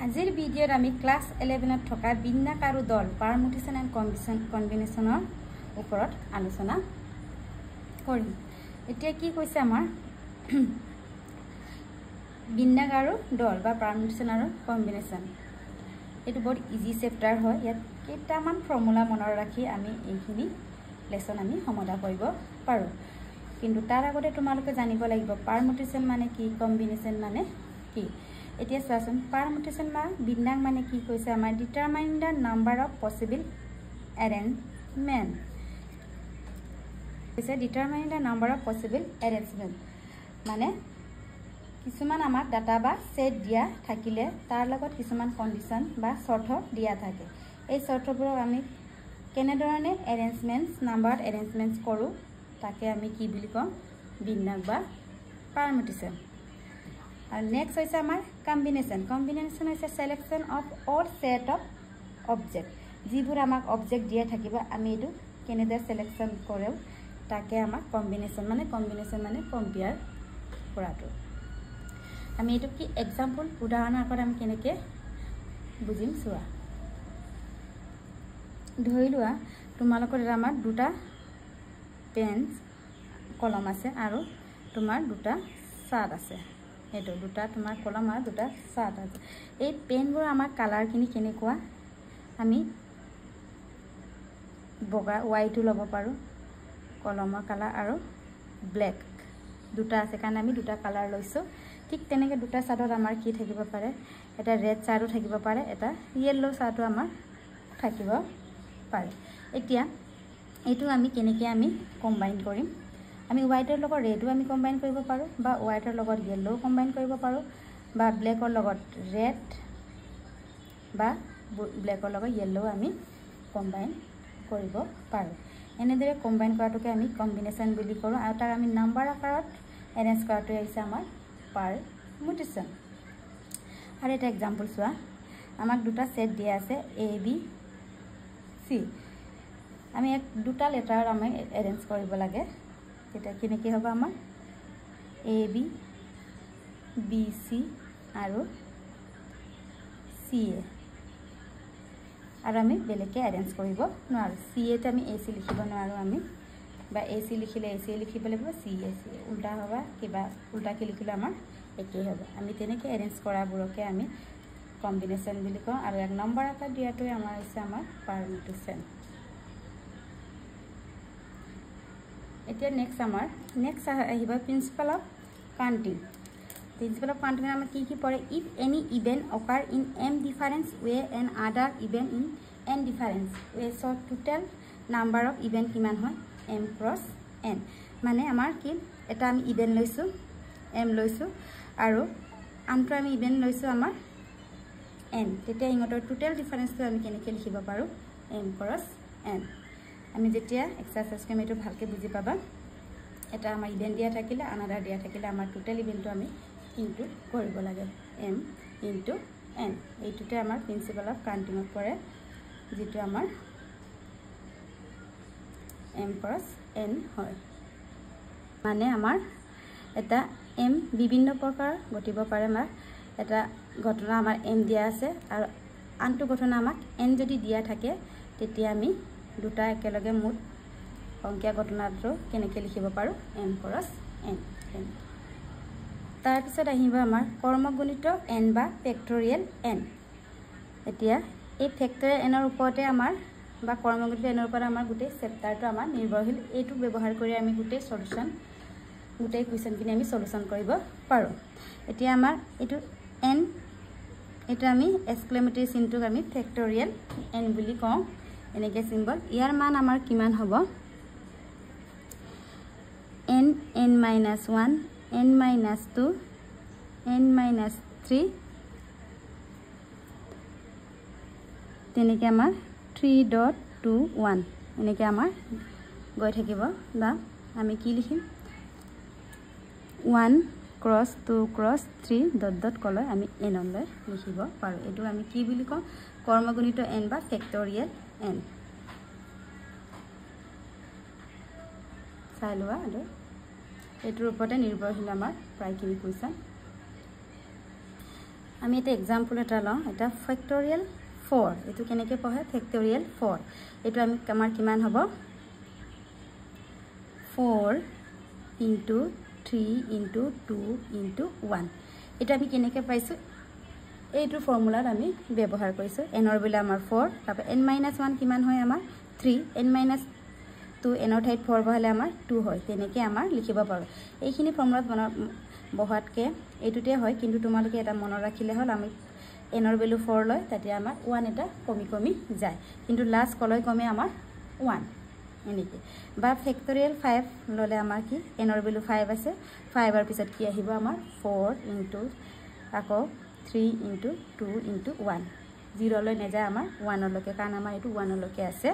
আজিৰ ভিডিঅ'ত আমি ক্লাছ 11ত থকা বিন্যাস আৰু দল পাৰমুটেশন এণ্ড কম্বিনেশনৰ ওপৰত আলোচনা কৰিম। এতিয়া কি কৈছে আমাৰ বিন্যাস আৰু দল বা পাৰমুটেশন আৰু কম্বিনেশন। এটো বহুত ইজি চেপ্টাৰ হয়। ইয়াত কেইটামান ফৰ্মুলা মনত ৰাখি আমি এইখিনি লেসন আমি সমাধান কৰিব পাৰো। কিন্তু তাৰ আগতে তোমালোকে জানিব লাগিব পাৰমুটেশন মানে কি, কম্বিনেশন মানে কি। এতিয়া চোৱাচোন পাৰমুটেশন বা বিন্যাস মানে কি কৈছে আমাৰ determine the number of possible arrangement. কৈছে determine the number of possible arrangement মানে কিছুমান আমাক ডাটা বা সেট দিয়া থাকিলে তাৰ লগত কিছুমান কন্ডিশন বা শৰ্ত দিয়া থাকে। এই শৰ্তবোৰ আমি কেনেধৰণে এৰেঞ্জমেন্টস নাম্বাৰত এৰেঞ্জমেন্টস কৰো তাকে আমি কি বুলি কওঁ বিন্যাস বা permutation. And next is our combination. Combination is a selection of all set of object. যিবোৰ আমাক object দিয়া থাকিব আমি এটো কেনেদা selection কৰেও তাকে আমাক combination মানে compare কৰাটো। আমি এটো কি example উদাহৰণৰ আগত আমি কেনেকে বুজিম চোৱা। ধৰি লোৱা তোমালোকৰ আমাৰ দুটা পেন কলম আছে আৰু তোমাৰ দুটা চাৰ্ট আছে। এটো দুটা তোমাৰ কলম আৰু দুটা চাৰ্ট আছে। এই পেনবোৰ আমাৰ কালাৰখিনি কেনেকুৱা আমি বগা হোৱাইটও ল'ব পাৰো, কলমৰ কালাৰ আৰু ব্ল্যাক দুটা আছে কাৰণ আমি দুটা কালাৰ লৈছো। ঠিক তেনেকে দুটা চাৰ্টত আমাৰ কি থাকিব পাৰে, এটা ৰেড চাৰ্টও থাকিব পাৰে, এটা ইয়েলো চাৰ্টও আমাৰ থাকিব পাৰে। এতিয়া এটো আমি কেনেকে আমি কম্বাইন কৰিম। আমি হোৱাইটৰ লগত ৰেডও আমি কম্বাইন কৰিব পাৰো বা হোৱাইটৰ লগত ইয়েলো কম্বাইন কৰিব পাৰো বা ব্ল্যাকৰ লগত ৰেড বা ব্ল্যাকৰ লগত ইয়েলো আমি কম্বাইন কৰিব পাৰো। এনেদৰে কম্বাইন কৰাটোকে আমি কম্বিনেশন বুলি কৰো আৰু তাক আমি নাম্বাৰ আকাৰত এৰেঞ্জ কৰাটো হৈছে আমাৰ পাৰমুটেশন। আৰু এটা एग्जांपल চোৱা। আমাক দুটা সেট দিয়া আছে A B C। আমি এক দুটা লেটাৰ আমি এৰেঞ্জ কৰিব লাগে। এটা কেনেকৈ হ'ব আমাৰ A B B C আৰু C A আৰু আমি বেলেগে এৰেঞ্জ কৰিব নোৱাৰো। C A তে আমি A C লিখিব নোৱাৰো আমি বা A C লিখিলে A C লিখিব লাগিব, C A C উল্টা হ'বা কিবা উল্টা কি লিখিলে আমাৰ একেই হ'ব। আমি তেনেকৈ এৰেঞ্জ কৰাবোৰকে আমি কম্বিনেশন বুলি কওঁ আৰু এক নম্বৰ আকাৰ দিয়াটোৱে আমাৰ হৈছে আমাৰ পাৰমুটেশন। এতিয়া নেক্সট আহিব principal of counting. Principal of counting আমাৰ কি পৰে, if any event অকাৰ in m difference way and other event in n difference way so total number of event কিমান হয় m ক্ৰস n। মানে আমাৰ কি এটা আমি ইভেন্ট লৈছো m লৈছো আৰু আনটো আমি ইভেন্ট লৈছো আমাৰ n। তেতিয়া ইহঁতৰ টোটাল ডিফাৰেন্সটো আমি কেনেকৈ লিখিব পাৰো m ক্ৰস n। আমি যেতিয়া এক্সাৰসাইজ কৰিম এটো ভালকে বুজি পাবা। এটা আমাৰ ইভেন্ট দিয়া থাকিলে আনাদাৰ দিয়া থাকিলে আমাৰ টোটাল ইভেন্টটো আমি ইনটু কৰিব লাগে m ইনটু n। এইটোতে আমাৰ প্ৰিন্সিপাল অফ কাউন্টিংত পৰে যেটো আমাৰ m ক্ৰস n হয়। মানে আমাৰ এটা m বিভিন্ন প্ৰকাৰ ঘটিব পাৰে। আমাৰ এটা ঘটনা আমাৰ m দিয়া আছে আৰু আনটো ঘটনা আমাক n যদি দিয়া থাকে তেতিয়া আমি দুটা একেলগে মুঠ সংখ্যা ঘটনাটো কেনেকৈ লিখিব পাৰো m ক্ৰস n। তাৰ পিছত আহিব আমাৰ কৰ্মগুণিত n বা ফেক্টৰিয়েল n। এতিয়া এই ফেক্টৰিয়েল n ৰ ওপৰতে আমাৰ বা কৰ্মগুণিত n ৰ ওপৰত আমাৰ গোটেই চেপ্টাৰটো আমাৰ নিৰ্ভৰশীল। এইটো ব্যৱহাৰ কৰি আমি গোটেই কুৱেশ্যনখিনি আমি সলিউশন কৰিব পাৰো। এতিয়া আমাৰ এইটো n এটা আমি এক্সক্লেমেটৰী চিনটোক আমি ফেক্টৰিয়েল n বুলি কওঁ এনেকে সিম্বল। ইয়াৰ মান আমাৰ কিমান হ'ব n n - 1 n - 2 n - 3 তেনেকে আমাৰ 3.21 এনেকে আমাৰ গৈ থাকিব বা আমি কি লিখিম 1 ক্ৰস 2 ক্ৰস 3 ডট ডট কলৈ আমি n লৈ লিখিব পাৰো। এটো আমি কি বুলি কওঁ কৰ্মগুণিত n বা ফেক্টৰিয়েল n। চাই লোৱা আৰু এইটোৰ ওপৰতে নিৰ্ভৰশীল আমাৰ প্ৰায়খিনি কুৱেশ্যন। আমি এটা এক্সাম্পল এটা লওঁ এটা ফেক্টৰিয়েল 4 এটো কেনেকৈ পঢ়ে ফেক্টৰিয়েল 4 এটো আমি আমাৰ কিমান হ'ব 4 into 3 into 2 into 1 এটা আমি কেনেকৈ পাইছো এইটো ফৰ্মুলাত আমি ব্যৱহাৰ কৰিছো n ৰ বিলা আমাৰ 4 তাৰপৰা n - 1 কিমান হয় আমাৰ 3 n - 2 n ৰ ঠাইত 4 বহালে আমাৰ 2 হয় তেনেকৈ আমাৰ লিখিব পাৰো এইখিনি ফৰ্মুলাত বহাতকে এইটোতে হয় কিন্তু তোমালোকে এটা মনত ৰাখিলে হ'ল আমি n ৰ ভ্যালু 4 লয় তাতে আমাৰ 1 এটা কমি যায় কিন্তু লাষ্ট কলৈ কমে আমাৰ 1 এনেকৈ বা ফেক্টৰিয়েল 5 ললে আমাৰ কি n ৰ ভ্যালু 5 আছে 5 ৰ পিছত কি আহিব আমাৰ 4 into আকৌ 3 into 2 into 1 0 লৈ নেযায় আমাৰ 1 লৈকে কাৰণ আমাৰ এটো 1 লৈকে আছে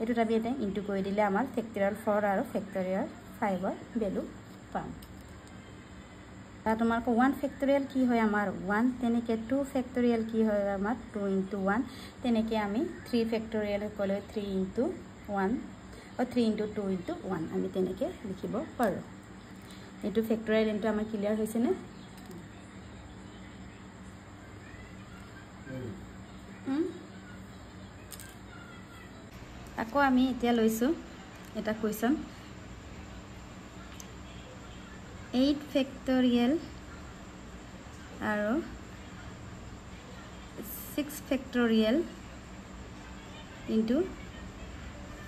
এটো আমি এটা ইনটু কৰি দিলে আমাৰ ফেক্টৰিয়েল 4 আৰু ফেক্টৰিয়েল 5 ৰ ভ্যালু পাম তোমাক 1 ফেক্টৰিয়েল কি হয় আমাৰ 1 তেনেকে 2 ফেক্টৰিয়েল কি হয় আমাৰ 2 into 1 তেনেকে আমি 3 ফেক্টৰিয়েল কলে 3 into 1 or 3 into 2 into 1 আমি তেনেকে লিখিব পাৰো এটো ফেক্টৰিয়েল ইনটু আমাৰ ক্লিয়াৰ হৈছে নে আকৌ আমি এতিয়া লৈছো এটা কোৱেশ্চন 8 ফেক্টৰিয়েল আৰু 6 ফেক্টৰিয়েল into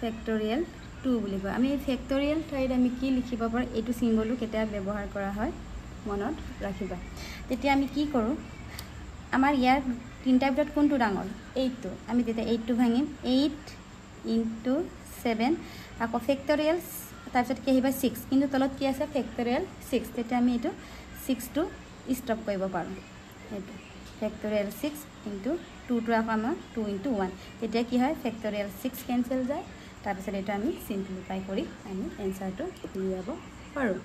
ফেক্টৰিয়েল 2 বুলি কয় আমি ফেক্টৰিয়েল ঠাইত আমি কি লিখিব পাৰো এটো সিম্বলটো কেতিয়া ব্যৱহাৰ কৰা হয় মনত ৰাখিবা তেতিয়া আমি কি কৰো আমাৰ ইয়াৰ তিনটা ভিতৰত কোনটো ডাঙৰ 8 টো আমি তেতিয়া 8 টো ভাঙিম 8 into 7 আকৌ ফেক্টৰিয়েল তাৰপিছত কি আহিবা 6 কিন্তু তলত কি আছে ফেক্টৰিয়েল 6 তেতিয়া আমি এটো 6 টো ষ্টপ কৰিব পাৰো এটো ফেক্টৰিয়েল 6 into 2 টো আকৌ আমাৰ 2 into 1 তেতিয়া কি হয় ফেক্টৰিয়েল 6 কেনসেল যায় তাৰপিছত এটা আমি সিম্পলিফাই কৰি আমি এনসাৰটো উলিয়াব পাৰো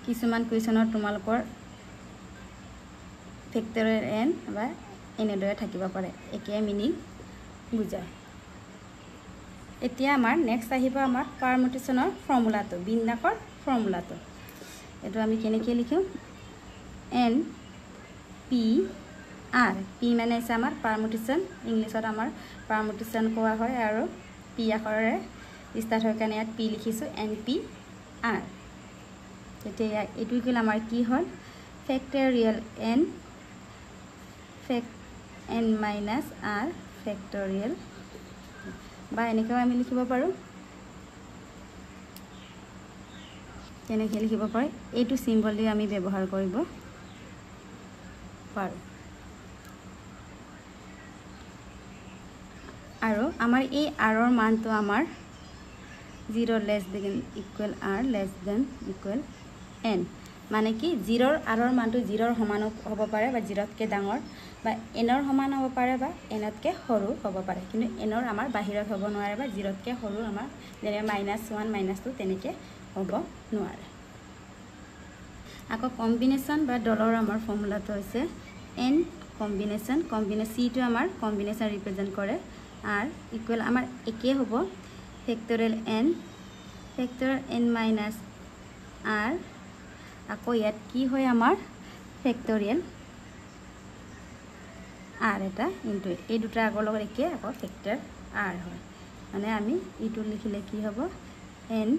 কিছুমান কুৱেশ্যনত তোমালোকৰ ফেক্টৰিয়েল n বা এনেদৰে থাকিব পাৰে একে মিনিং বুজায় এতিয়া আমাৰ নেক্সট আহিব আমাৰ পাৰমুটেশনৰ ফৰ্মুলাটো বিন্যাসৰ ফৰ্মুলাটো এটো আমি কেনেকৈ লিখিম n p r p মানে আছে আমাৰ পাৰমুটেশন ইংলিছত আমাৰ পাৰমুটেশন কোৱা হয় আৰু p আখৰেৰে ষ্টাৰ্ট হয় কাৰণে ইয়াত p লিখিছো n p r তেতিয়া এটো কি আমাৰ কি হ'ল factorial n n minus r factorial বা এনেকৈ আমি লিখিব পাৰো কেনেকৈ লিখিব পাৰি এইটো সিম্বল দি আমি ব্যৱহাৰ কৰিব পাৰো আৰু আমাৰ এই r ৰ মানটো আমাৰ 0 less than equal r less than equal n মানে কি 0 r ৰ মানটো 0 ৰ সমান হ'ব পাৰে বা 0 তকৈ ডাঙৰ বা n ৰ সমান হ'ব পাৰে বা n তকৈ সৰু হ'ব পাৰে কিন্তু n ৰ আমাৰ বাহিৰত হ'ব নোৱাৰে বা 0 তকৈ সৰু আমাৰ যেনে -1 -2 তেনেকৈ হ'ব নোৱাৰে আকৌ কম্বিনেশন বা ডলৰ আমাৰ ফৰ্মুলাটো হৈছে n কম্বিনেশন কম্বিনেশন c টো আমাৰ কম্বিনেশন ৰিপ্ৰেজেন্ট কৰে r ইকুৱেল আমাৰ একে হ'ব factorial n factorial n minus r আকৌ ইয়াত কি হয় আমাৰ ফেক্টৰিয়েল r এটা ইনটু এই দুটা আগৰ লগত একে আকৌ ফেক্টৰ r হয় মানে আমি ইটো লিখিলে কি হ'ব n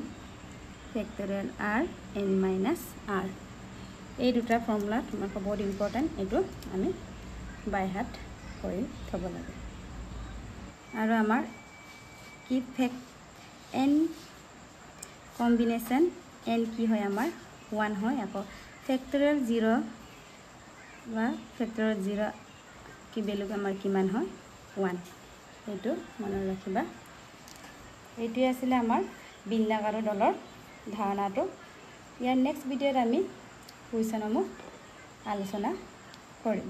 factorial r n minus r এই দুটা ফৰ্মুলা তোমাক বহুত ইম্পৰ্টেন্ট এটো আমি বাই হাত কৰি থব লাগে আৰু আমাৰ কি n কম্বিনেশন n কি হয় আমাৰ 1 হয় আকৌ ফেক্টৰিয়েল 0 বা ফেক্টৰিয়েল 0 কি ভ্যালু আমাৰ কিমান হয় 1 এটো মনত ৰাখিবা এটো আছিল আমাৰ বিন্যাস আৰু ডলৰ ধাৰণাটো ইয়াৰ নেক্সট ভিডিঅ'ত আমি কুৱেশ্যনসমূহ আলোচনা কৰিম